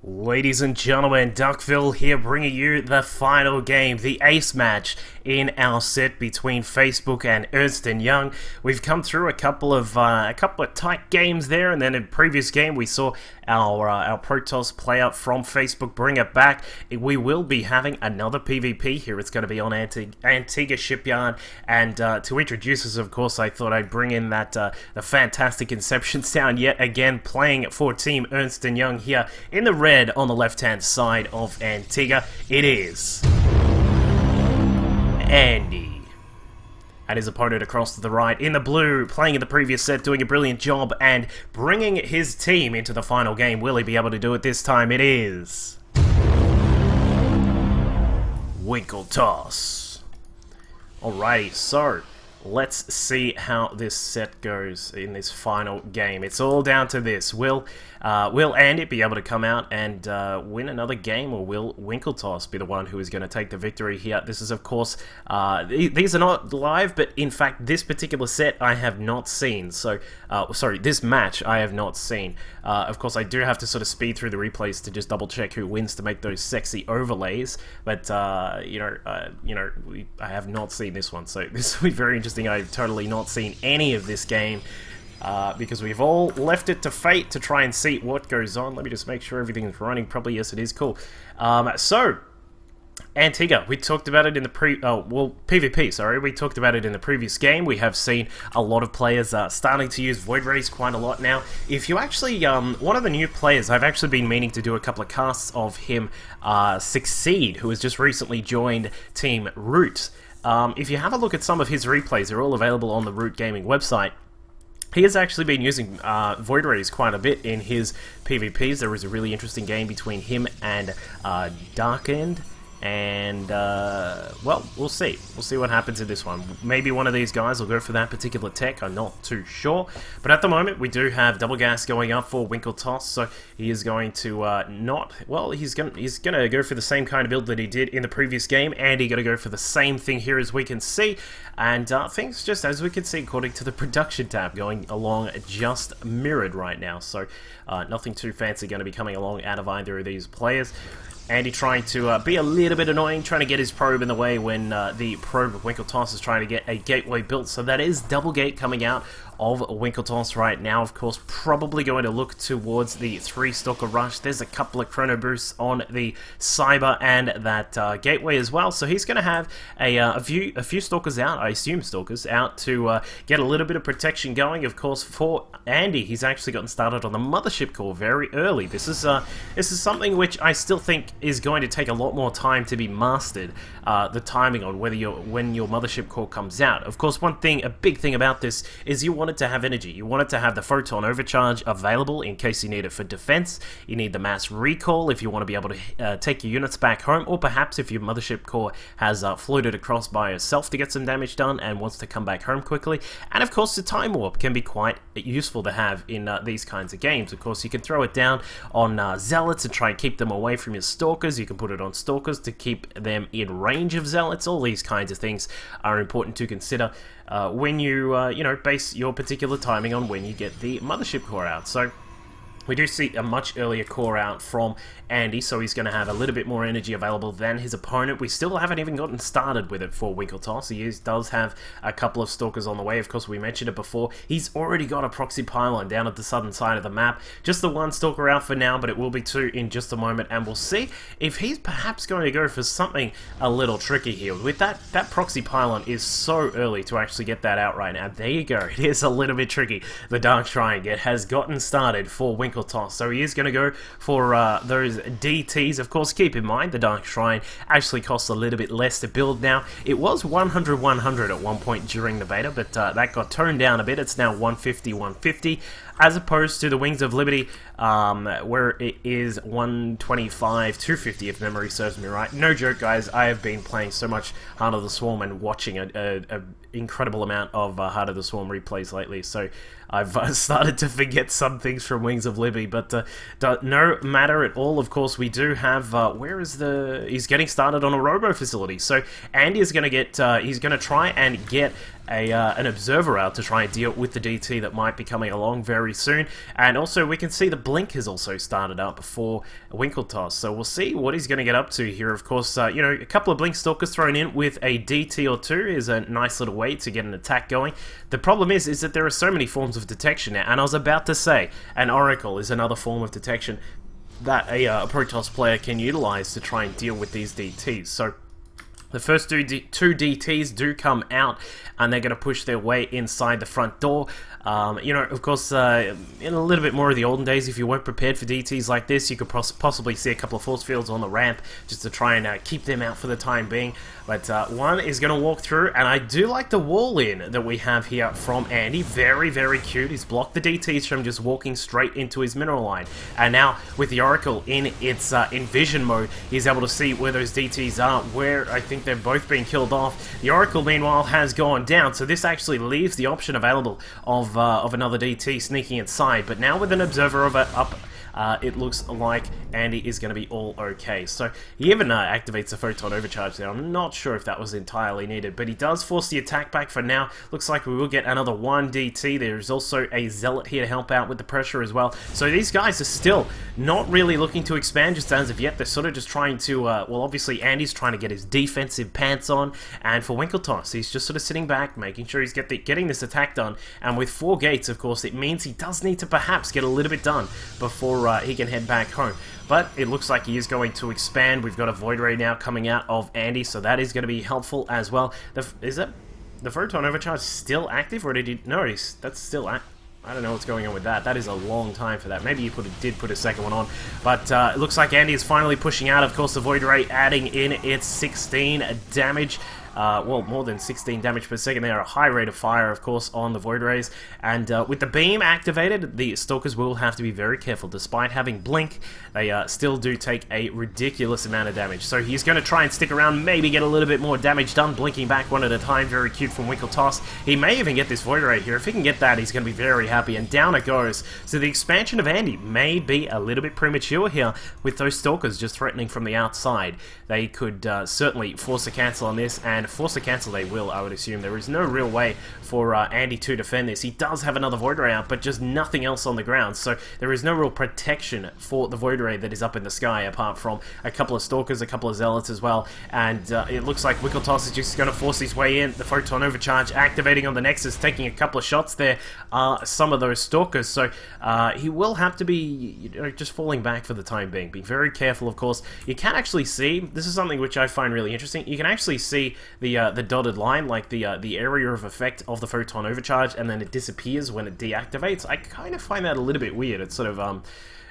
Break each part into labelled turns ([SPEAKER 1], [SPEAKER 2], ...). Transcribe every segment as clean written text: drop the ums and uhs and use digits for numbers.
[SPEAKER 1] Ladies and gentlemen, Duckville here bringing you the final game, the ace match in our set between Facebook and Ernst and Young. We've come through a couple of tight games there, and then in the previous game we saw our Protoss player from Facebook bring it back. We will be having another PvP here. It's going to be on Antigua Shipyard, and to introduce us, of course, I thought I'd bring in that the fantastic Inception sound yet again, playing for Team Ernst and Young here in the red on the left-hand side of Antigua. It is Andy and his opponent across to the right in the blue, playing in the previous set, doing a brilliant job and bringing his team into the final game. Will he be able to do it this time? It is Winkletoss. Alrighty, so let's see how this set goes in this final game. It's all down to this. Will Andy be able to come out and win another game, or will Winkletoss be the one who is going to take the victory here? This is, of course, these are not live, but in fact, this particular set I have not seen. So, sorry, this match I have not seen. Of course, I do have to sort of speed through the replays to just double check who wins to make those sexy overlays. But I have not seen this one, so this will be very interesting. I've totally not seen any of this game. Because we've all left it to fate to try and see what goes on. Let me just make sure everything's running properly. Yes, it is. Cool. So, Antigua, we talked about it in the PvP, sorry. We talked about it in the previous game. We have seen a lot of players starting to use Void Rays quite a lot now. If you actually, one of the new players, I've actually been meaning to do a couple of casts of him, Succeed, who has just recently joined Team Root. If you have a look at some of his replays, they're all available on the Root Gaming website. He has actually been using Void Rays quite a bit in his PvPs. There was a really interesting game between him and Darkened, and well, we'll see. We'll see what happens in this one. Maybe one of these guys will go for that particular tech. I'm not too sure. But at the moment, we do have double gas going up for Winkletoss, so he is going to he's gonna go for the same kind of build that he did in the previous game, and he's gonna go for the same thing here, as we can see. And things, just as we can see, according to the production tab, going along just mirrored right now. So nothing too fancy going to be coming along out of either of these players. Andy trying to be a little bit annoying, trying to get his probe in the way when the probe of Winkletoss is trying to get a gateway built. So that is double gate coming out of Winkletoss right now. Of course, probably going to look towards the 3-stalker rush. There's a couple of chrono boosts on the Cyber and that gateway as well. So he's going to have a few stalkers out, I assume stalkers, out to get a little bit of protection going. Of course, for Andy, he's actually gotten started on the Mothership core very early. This is something which I still think is going to take a lot more time to be mastered. The timing on when your Mothership core comes out. Of course, a big thing about this is you want it to have energy. You want it to have the photon overcharge available in case you need it for defense. You need the mass recall if you want to be able to take your units back home, or perhaps if your Mothership core has floated across by itself to get some damage done and wants to come back home quickly. And of course, the time warp can be quite useful to have in these kinds of games. Of course, you can throw it down on Zealots and try and keep them away from your Stalkers. You can put it on Stalkers to keep them in range of Zealots. All these kinds of things are important to consider when you base your particular timing on when you get the Mothership core out. So we do see a much earlier core out from Andy, so he's going to have a little bit more energy available than his opponent. We still haven't even gotten started with it for Winkletoss. He does have a couple of stalkers on the way. Of course, we mentioned it before. He's already got a proxy pylon down at the southern side of the map. Just the one stalker out for now, but it will be two in just a moment, and we'll see if he's perhaps going to go for something a little tricky here. With that proxy pylon is so early to actually get that out right now. There you go. It is a little bit tricky. The Dark Shrine has gotten started for Winkletoss, so he is going to go for those DTs. Of course, keep in mind the Dark Shrine actually costs a little bit less to build now. It was 100-100 at one point during the beta, but that got toned down a bit. It's now 150-150, as opposed to the Wings of Liberty, where it is 125-250, if memory serves me right. No joke, guys. I have been playing so much Heart of the Swarm and watching an incredible amount of Heart of the Swarm replays lately, so I've started to forget some things from Wings of of Libby, but no matter at all, of course, we do have, he's getting started on a robo facility, so Andy is going to get, he's going to try and get an observer out to try and deal with the DT that might be coming along very soon. And also we can see the blink has also started up for Winkletoss, so we'll see what he's going to get up to here. Of course, you know, a couple of blink stalkers thrown in with a DT or two is a nice little way to get an attack going. The problem is that there are so many forms of detection now, and I was about to say an Oracle is another form of detection that a Protoss player can utilize to try and deal with these DTs. So the first two DTs do come out, and they're going to push their way inside the front door. You know, of course, in a little bit more of the olden days, if you weren't prepared for DTs like this, you could possibly see a couple of force fields on the ramp just to try and keep them out for the time being. But one is going to walk through, and I do like the wall in that we have here from Andy. Very, very cute. He's blocked the DTs from just walking straight into his mineral line. And now, with the Oracle in its in vision mode, he's able to see where those DTs are, where I think they've both been killed off. The Oracle, meanwhile, has gone down, so this actually leaves the option available of another DT sneaking inside. But now with an observer up, it looks like Andy is going to be all okay. So he even activates the photon overcharge there. I'm not sure if that was entirely needed, but he does force the attack back for now. Looks like we will get another one DT. There's also a Zealot here to help out with the pressure as well. So these guys are still not really looking to expand just as of yet. They're sort of just trying to, well, obviously Andy's trying to get his defensive pants on, and for Winkletoss, he's just sort of sitting back, making sure he's getting this attack done. And with 4 gates, of course, it means he does need to perhaps get a little bit done before he can head back home. But it looks like he is going to expand. We've got a Void Ray now coming out of Andy, so that is going to be helpful as well. Is that the Photon Overcharge still active, or did he... No, that's still active. I don't know what's going on with that. That is a long time for that. Maybe you did put a second one on. But it looks like Andy is finally pushing out. Of course, the Void Ray adding in its 16 damage. Well, more than 16 damage per second there. A high rate of fire, of course, on the Void Rays. And with the beam activated, the Stalkers will have to be very careful. Despite having Blink, they still do take a ridiculous amount of damage. So he's going to try and stick around, maybe get a little bit more damage done, blinking back one at a time. Very cute from Winkletoss. He may even get this Void Ray here. If he can get that, he's going to be very happy. And down it goes. So the expansion of Andy may be a little bit premature here with those Stalkers just threatening from the outside. They could certainly force a cancel on this, and force a cancel they will, I would assume. There is no real way for Andy to defend this. He does have another Void Ray out, but just nothing else on the ground, so there is no real protection for the Void Ray that is up in the sky, apart from a couple of Stalkers, a couple of Zealots as well, and it looks like Winkletoss is just going to force his way in. The Photon Overcharge activating on the Nexus, taking a couple of shots there, some of those Stalkers, so he will have to be, you know, just falling back for the time being. Be very careful, of course. You can actually see, this is something which I find really interesting, you can actually see the dotted line, like the area of effect of the Photon Overcharge, and then it disappears when it deactivates. I kind of find that a little bit weird. It's sort of,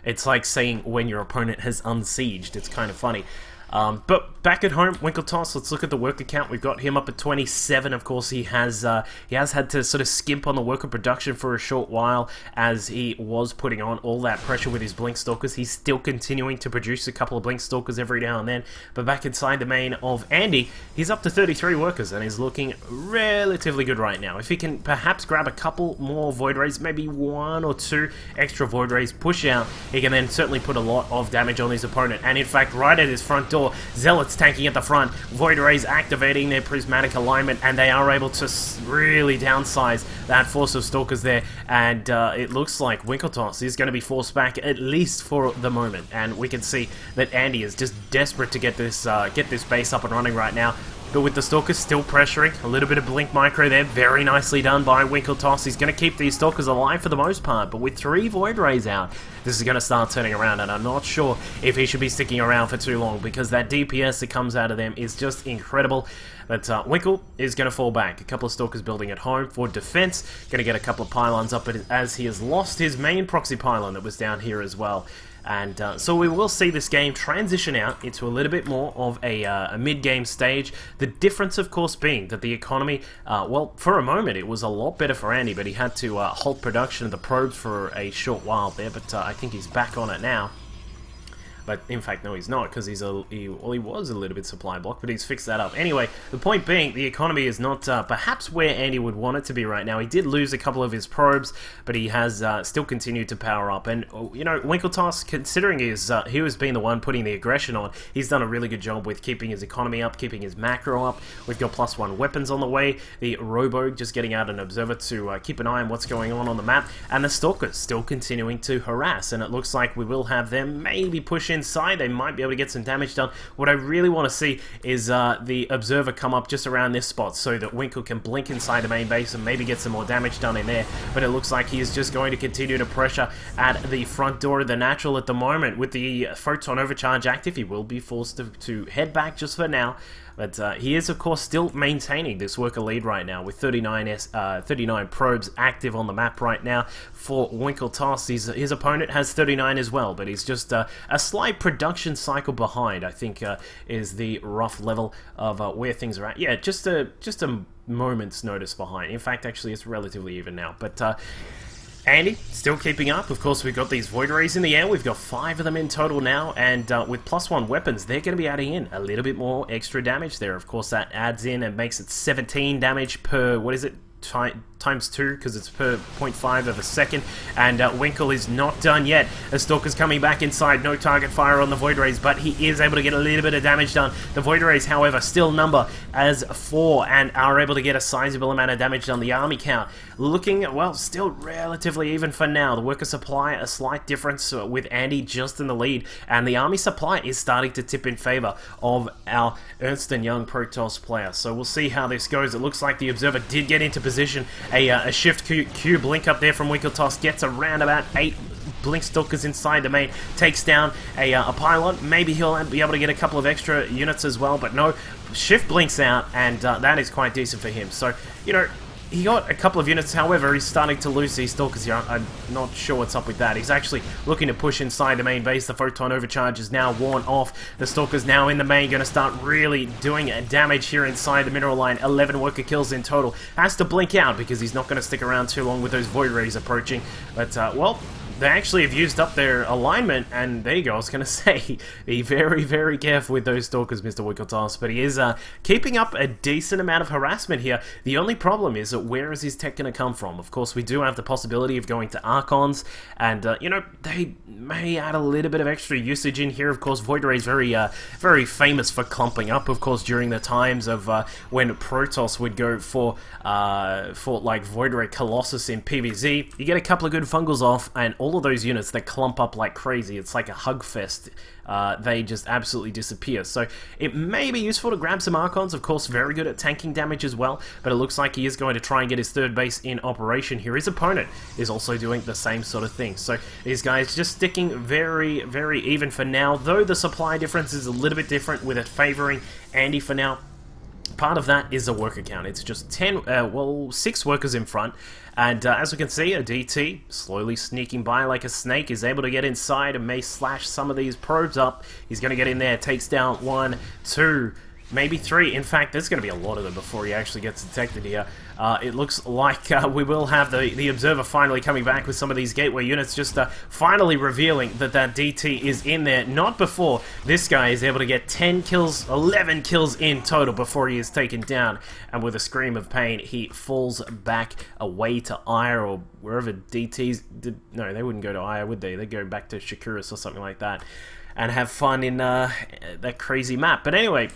[SPEAKER 1] it's like saying when your opponent has unsieged. It's kind of funny. But back at home, Winkletoss, let's look at the worker count. We've got him up at 27. Of course, he has had to sort of skimp on the worker production for a short while as he was putting on all that pressure with his Blink Stalkers. He's still continuing to produce a couple of Blink Stalkers every now and then. But back inside the main of Andy, he's up to 33 workers and is looking relatively good right now. If he can perhaps grab a couple more Void Rays, maybe 1 or 2 extra Void Rays, push out, he can then certainly put a lot of damage on his opponent. And in fact, right at his front door, Zealots tanking at the front, Void Rays activating their prismatic alignment, and they are able to really downsize that force of Stalkers there, and it looks like Winkletoss is going to be forced back, at least for the moment, and we can see that Andy is just desperate to get this base up and running right now. But with the Stalkers still pressuring, a little bit of Blink Micro there, very nicely done by Winkletoss. He's going to keep these Stalkers alive for the most part, but with 3 Void Rays out, this is going to start turning around, and I'm not sure if he should be sticking around for too long, because that DPS that comes out of them is just incredible. But Winkle is going to fall back. A couple of Stalkers building at home for defense. Going to get a couple of pylons up as he has lost his main proxy pylon that was down here as well. And so we will see this game transition out into a little bit more of a mid-game stage. The difference, of course, being that the economy, well, for a moment it was a lot better for Andy, but he had to halt production of the probes for a short while there, but I think he's back on it now. But in fact, no, he's not, because well, he was a little bit supply block, but he's fixed that up. Anyway, the point being, the economy is not perhaps where Andy would want it to be right now. He did lose a couple of his probes, but he has still continued to power up. And, you know, Winkeltoss, considering he was being the one putting the aggression on, he's done a really good job with keeping his economy up, keeping his macro up. We've got +1 weapons on the way. The Robo just getting out an observer to keep an eye on what's going on the map. And the Stalkers still continuing to harass. And it looks like we will have them maybe push inside. They might be able to get some damage done. What I really want to see is the Observer come up just around this spot so that Winkle can blink inside the main base and maybe get some more damage done in there. But it looks like he is just going to continue to pressure at the front door of the Natural at the moment. With the Photon Overcharge active, he will be forced to head back just for now. But he is, of course, still maintaining this worker lead right now with 39 probes active on the map right now for Winkeltoss. His opponent has 39 as well, but he's just a slight production cycle behind, I think, is the rough level of where things are at. Yeah, just a moment's notice behind. In fact, actually, it's relatively even now. But Andy, still keeping up. Of course, we've got these Void Rays in the air. We've got 5 of them in total now, and with +1 weapons, they're going to be adding in a little bit more extra damage there. Of course, that adds in and makes it 17 damage per, what is it, times 2, because it's per 0.5 of a second. And Winkle is not done yet. The Stalker's coming back inside. No target fire on the Void Rays, but he is able to get a little bit of damage done. The Void Rays, however, still number as 4 and are able to get a sizable amount of damage done. The army count looking, well, still relatively even for now. The worker supply, a slight difference with Andy just in the lead, and the army supply is starting to tip in favor of our Ernst & Young Protoss player. So we'll see how this goes. It looks like the Observer did get into position. A shift Q blink up there from Winkeltoss gets around about 8 Blink Stalkers inside the main, takes down a pylon. Maybe he'll be able to get a couple of extra units as well, but no, shift blinks out, and that is quite decent for him. So, you know, he got a couple of units, however, he's starting to lose these Stalkers here. I'm not sure what's up with that. He's actually looking to push inside the main base. The Photon Overcharge is now worn off. The Stalkers now in the main, going to start really doing damage here inside the mineral line. 11 worker kills in total. Has to blink out because he's not going to stick around too long with those Void Rays approaching. But, well, they actually have used up their alignment, and there you go. I was going to say, be very, very careful with those Stalkers, Mr. Winkeltoss, but he is keeping up a decent amount of harassment here. The only problem is that where is his tech going to come from? Of course, we do have the possibility of going to Archons, and, you know, they may add a little bit of extra usage in here. Of course, Void Ray is very famous for clumping up, of course, during the times of when Protoss would go for like, Void Ray Colossus in PvZ. You get a couple of good fungals off, and all of those units that clump up like crazy, it's like a hug fest. They just absolutely disappear. So it may be useful to grab some Archons, of course, very good at tanking damage as well, but it looks like he is going to try and get his third base in operation here. His opponent is also doing the same sort of thing. So these guys just sticking very, very even for now, though the supply difference is a little bit different with it favoring Andy for now. Part of that is a worker count. It's just 6 workers in front. And as we can see, a DT, slowly sneaking by like a snake, is able to get inside and may slash some of these probes up. He's going to get in there, takes down 1, 2, maybe 3. In fact, there's going to be a lot of them before he actually gets detected here. It looks like we will have the Observer finally coming back with some of these gateway units, just finally revealing that DT is in there. Not before this guy is able to get 10 kills, 11 kills in total before he is taken down. And with a scream of pain, he falls back away to Ire or wherever DTs did. No, they wouldn't go to Ire, would they? They'd go back to Shakuris or something like that and have fun in that crazy map. But anyway,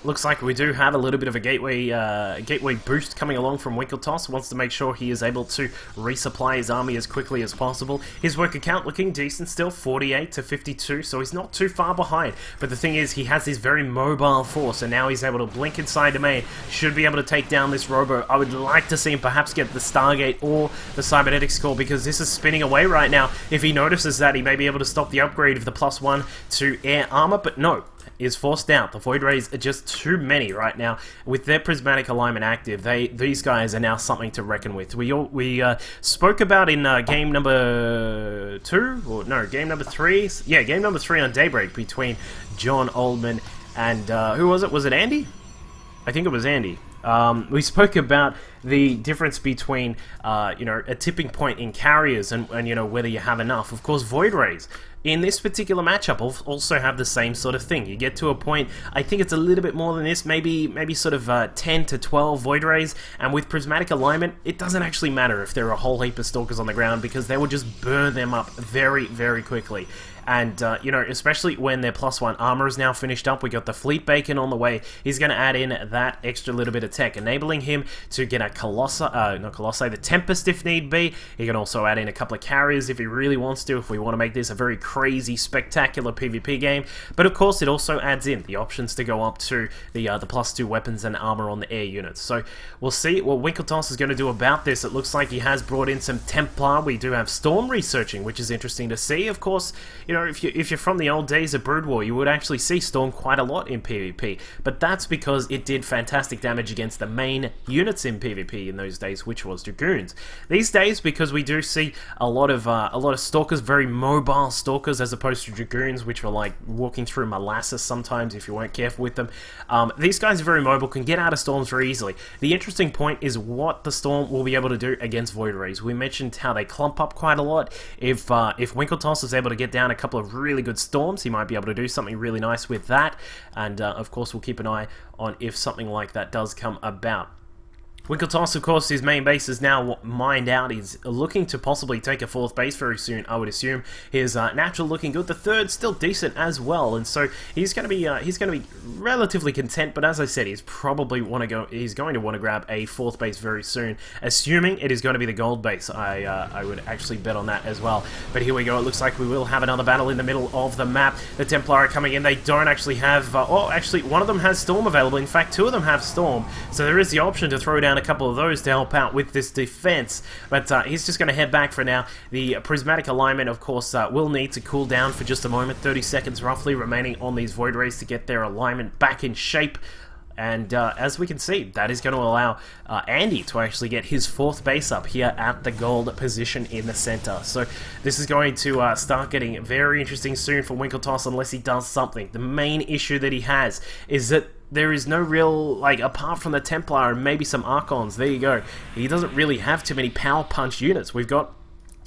[SPEAKER 1] looks like we do have a little bit of a gateway boost coming along from Winkeltoss. Wants to make sure he is able to resupply his army as quickly as possible. His worker count looking decent still, 48 to 52, so he's not too far behind. But the thing is, he has this very mobile force, and now he's able to blink inside the main. Should be able to take down this Robo. I would like to see him perhaps get the Stargate or the Cybernetics core, because this is spinning away right now. If he notices that, he may be able to stop the upgrade of the +1 to air armor, but no, is forced out. The Void Rays are just too many right now. With their prismatic alignment active, these guys are now something to reckon with. We spoke about in game number 2, or no, game number 3. Yeah, game number 3 on Daybreak between John Oldman and who was it? Was it Andy? I think it was Andy. We spoke about the difference between, you know, a tipping point in carriers and, you know, whether you have enough. Of course, Void Rays in this particular matchup also have the same sort of thing. You get to a point, I think it's a little bit more than this, maybe sort of 10 to 12 Void Rays, and with Prismatic Alignment, it doesn't actually matter if there are a whole heap of Stalkers on the ground, because they will just burn them up very, very quickly. And, you know, especially when their +1 armor is now finished up, we got the Fleet Bacon on the way. He's going to add in that extra little bit of tech, enabling him to get a the Tempest if need be. He can also add in a couple of carriers if he really wants to, if we want to make this a very crazy, spectacular PvP game. But of course, it also adds in the options to go up to the +2 weapons and armor on the air units. So we'll see what Winkeltoss is going to do about this. It looks like he has brought in some Templar. We do have Storm researching, which is interesting to see. Of course, you know, if you're from the old days of Brood War, you would actually see Storm quite a lot in PvP, but that's because it did fantastic damage against the main units in PvP in those days, which was Dragoons. These days, because we do see a lot of Stalkers, very mobile Stalkers, as opposed to Dragoons, which were like walking through molasses sometimes if you weren't careful with them. These guys are very mobile, can get out of Storms very easily. The interesting point is what the Storm will be able to do against Void Rays. We mentioned how they clump up quite a lot. If Winkeltoss is able to get down a couple of really good Storms, he might be able to do something really nice with that, and of course we'll keep an eye on if something like that does come about. Winkeltoss, of course, his main base is now mined out. He's looking to possibly take a 4th base very soon, I would assume. His natural looking good. The 3rd still decent as well, and so he's going to be relatively content. But as I said, he's probably He's going to want to grab a 4th base very soon, assuming it is going to be the gold base. I would actually bet on that as well. But here we go. It looks like we will have another battle in the middle of the map. The Templar are coming in. They don't actually have. Actually, one of them has Storm available. In fact, 2 of them have Storm, so there is the option to throw down a couple of those to help out with this defense, but he's just going to head back for now. The Prismatic Alignment, of course, will need to cool down for just a moment, 30 seconds roughly remaining on these Void Rays to get their alignment back in shape. And as we can see, that is going to allow Andy to actually get his 4th base up here at the gold position in the center. So this is going to start getting very interesting soon for Winkeltoss unless he does something. The main issue that he has is that there is no real, like, apart from the Templar and maybe some Archons, there you go, he doesn't really have too many power punch units. We've got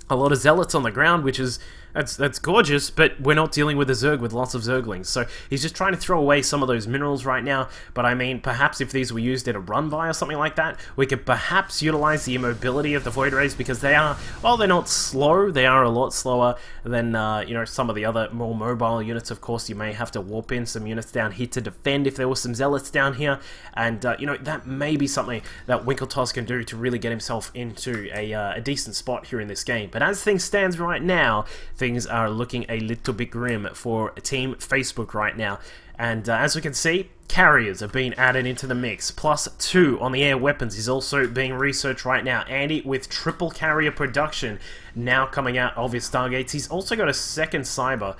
[SPEAKER 1] a lot of Zealots on the ground, which is That's gorgeous, but we're not dealing with a Zerg with lots of Zerglings. So he's just trying to throw away some of those minerals right now. But I mean, perhaps if these were used in a run-by or something like that, we could perhaps utilize the immobility of the Void Rays, because they are, well, they're not slow. They are a lot slower than, you know, some of the other more mobile units. Of course, you may have to warp in some units down here to defend if there were some Zealots down here. And, you know, that may be something that Winkeltoss can do to really get himself into a decent spot here in this game. But as things stands right now, things are looking a little bit grim for Team Facebook right now. And as we can see, carriers have been added into the mix. +2 on the air weapons is also being researched right now. Andy with triple carrier production now coming out of his Stargates. He's also got a second Cyber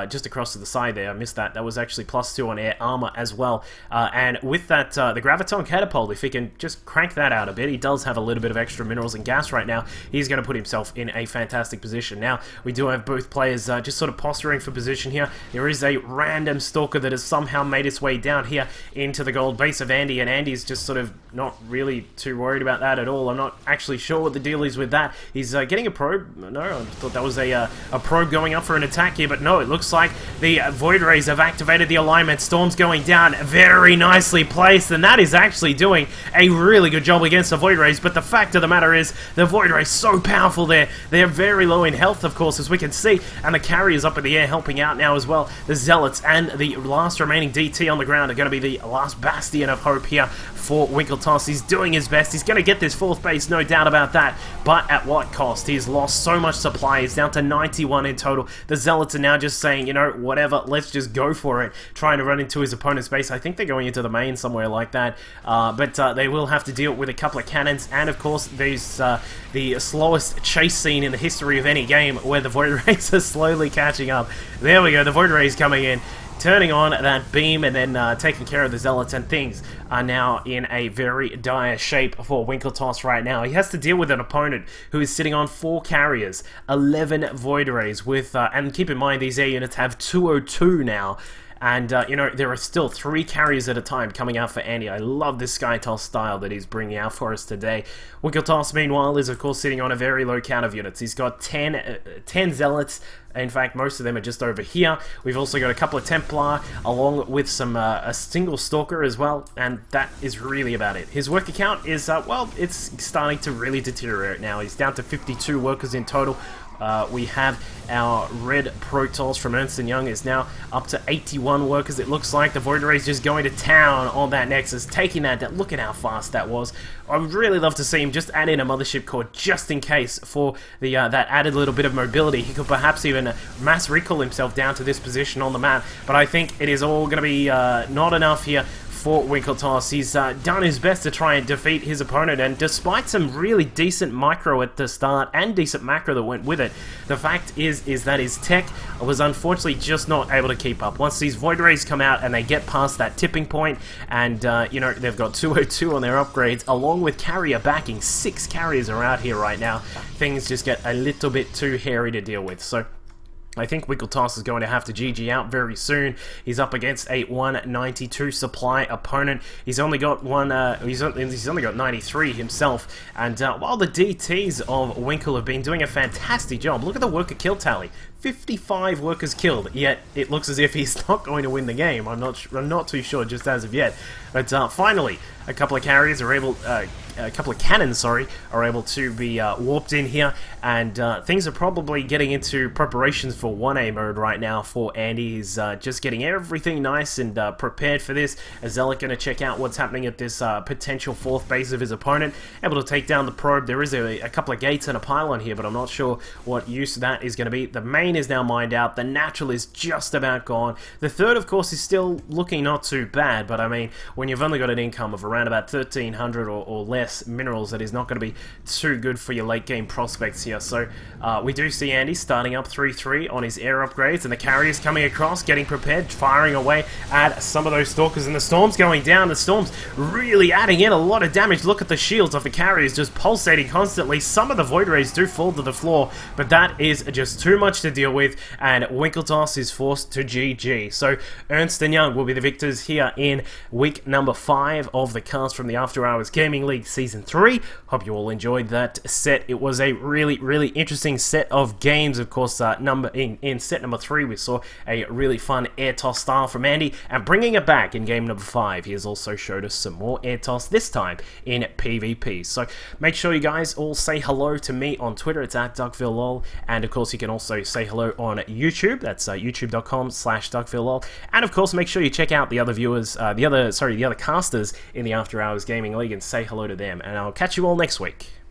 [SPEAKER 1] just across to the side there. I missed that. That was actually +2 on air armor as well. And with that, the Graviton Catapult, if he can just crank that out a bit, he does have a little bit of extra minerals and gas right now. He's going to put himself in a fantastic position. Now, we do have both players just sort of posturing for position here. There is a random Stalker that has somehow made its way down here into the gold base of Andy, and Andy's just sort of not really too worried about that at all. I'm not actually sure what the deal is with that. He's getting a probe. No, I thought that was a probe going up for an attack here, but no, it looks like the Void Rays have activated the alignment. Storm's going down, very nicely placed, and that is actually doing a really good job against the Void Rays. But the fact of the matter is, the Void Rays so powerful there. They're very low in health, of course, as we can see, and the carriers up in the air helping out now as well. The Zealots and the last remaining DT on the ground are going to be the last bastion of hope here for Winkeltoss. He's doing his best. He's going to get this 4th base, no doubt about that, but at what cost? He's lost so much supply. He's down to 91 in total. The Zealots are now just saying, you know, whatever, let's just go for it, trying to run into his opponent's base. I think they're going into the main somewhere like that, but they will have to deal with a couple of cannons, and of course these the slowest chase scene in the history of any game, where the Void Rays are slowly catching up. There we go, the Void Rays coming in, turning on that beam, and then taking care of the Zealots, and things are now in a very dire shape for Winkeltoss right now. He has to deal with an opponent who is sitting on 4 carriers, 11 Void Rays with, and keep in mind these air units have 202 now, And, you know, there are still 3 carriers at a time coming out for Andy. I love this Skytoss style that he's bringing out for us today. Winkletos, meanwhile, is, of course, sitting on a very low count of units. He's got 10 Zealots. In fact, most of them are just over here. We've also got a couple of Templar, along with some a single Stalker as well, and that is really about it. His worker count is, well, it's starting to really deteriorate now. He's down to 52 workers in total. We have our red Protoss from Ernst & Young is now up to 81 workers. It looks like the Void Ray is just going to town on that Nexus, taking that. Look at how fast that was. I would really love to see him just add in a Mothership Core just in case for the that added little bit of mobility. He could perhaps even mass recall himself down to this position on the map, but I think it is all going to be not enough here for Winkletos. He's done his best to try and defeat his opponent, and despite some really decent micro at the start and decent macro that went with it, the fact is that his tech was unfortunately just not able to keep up. Once these Void Rays come out and they get past that tipping point, and you know, they've got 202 on their upgrades, along with carrier backing. 6 carriers are out here right now. Things just get a little bit too hairy to deal with. So I think Winkletos is going to have to GG out very soon. He's up against a 192 supply opponent. He's only got he's only got 93 himself. And while the DTs of Winkle have been doing a fantastic job, look at the worker kill tally. 55 workers killed, yet it looks as if he's not going to win the game. I'm not too sure just as of yet. But finally, a couple of carriers are able, a couple of cannons, sorry, are able to be warped in here, and things are probably getting into preparations for 1A mode right now for Andy. He's just getting everything nice and prepared for this. A Zealot going to check out what's happening at this potential 4th base of his opponent. Able to take down the probe. There is a couple of gates and a pylon here, but I'm not sure what use that is going to be. The main is now mined out. The natural is just about gone. The 3rd, of course, is still looking not too bad, but I mean, when you've only got an income of around about 1,300 or less minerals, that is not going to be too good for your late game prospects here. So we do see Andy starting up 3-3 on his air upgrades, and the carriers coming across, getting prepared, firing away at some of those Stalkers, and the Storm's going down. The Storm's really adding in a lot of damage. Look at the shields of the carriers just pulsating constantly. Some of the Void Rays do fall to the floor, but that is just too much to deal with, and Winkletos is forced to GG. So Ernst & Young will be the victors here in week number 5 of the cast from the After Hours Gaming League Season 3. Hope you all enjoyed that set. It was a really interesting set of games. Of course, in set number 3, we saw a really fun air toss style from Andy, and bringing it back in game number 5, he has also showed us some more air toss, this time in PvP. So make sure you guys all say hello to me on Twitter. It's at DUCKVILLELOL, and of course you can also say hello on YouTube. That's youtube.com/DUCKVILLELOL, and of course make sure you check out the other viewers, the other casters in the After Hours Gaming League, and say hello to them. And I'll catch you all next week.